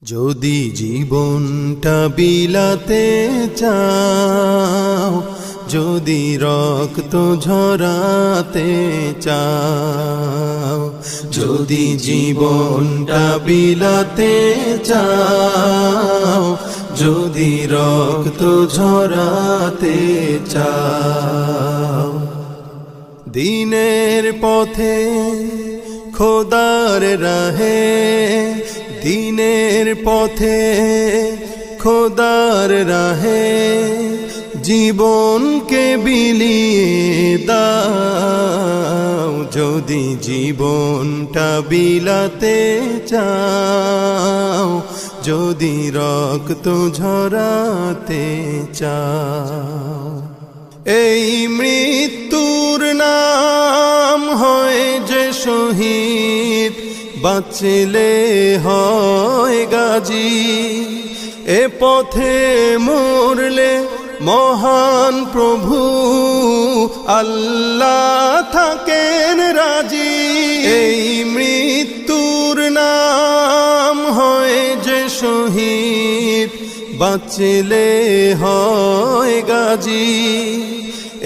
যদি জীবনটা বিলাতে চাও, যদি রক্ত ঝরাতে চাও, যদি জীবনটা বিলাতে চাও, যদি রক্ত ঝরাতে চাও, দিনের পথে খোদার রাহে, দিনের পথে খোদার রাহে জীবনকে বিলিয়ে দাও। যদি জীবনটা বিলাতে চাও, যদি রক্ত ঝরাতে চাও, এই মৃত্যুর নাম হয় যে শহীদ, বাঁচলে হয় গাজী। এ পথে মরলে মহান প্রভু আল্লাহ থাকেন রাজি। এই মৃত্যুর নাম হয় যে শহীদ, বাঁচলে হয় গাজী।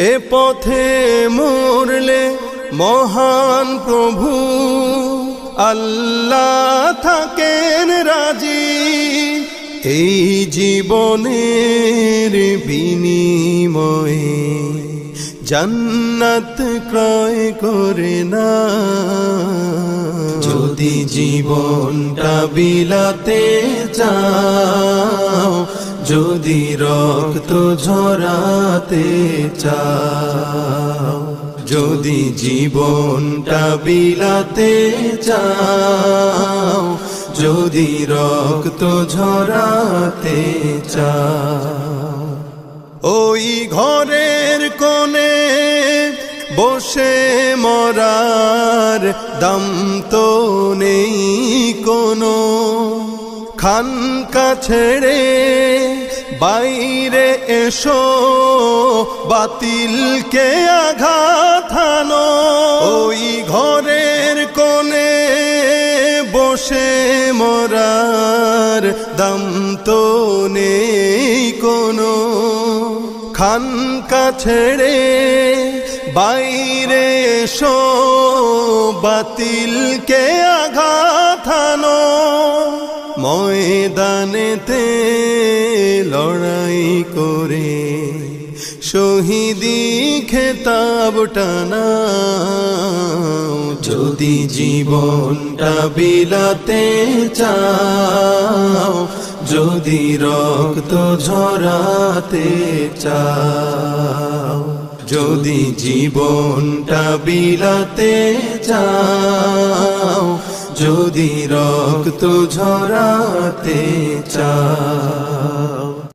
এ পথে মরলে মহান প্রভু আল্লাহ থাকেন রাজি। এই জীবনের বিনিময়ে জান্নাত ক্রয় করে না। যদি জীবনটা বিলাতে চাও, যদি রক্ত ঝরাতে চাও, যদি জীবনটা বিলাতে চাও, যদি রক্ত ঝরাতে চাও, ওই ঘরের কোণে বসে মরার দম তো নেই কোনো। খানকা ছেড়ে বাইরে এসো, বাতিলকে আঘাত হানো। ওই ঘরের কোণে বসে মরার দম তো নেই কোনো। খানকা ছেড়ে বাইরে এসো, বাতিলকে আঘাত হানো। ময়দানেতে লড়াই করে শহীদি খেতাব টানাও। যদি জীবনটা বিলাতে চাও, যদি রক্ত ঝরাতে চাও, যদি জীবনটা বিলাতে চাও, যদি রক্ত ঝরাতে চাও।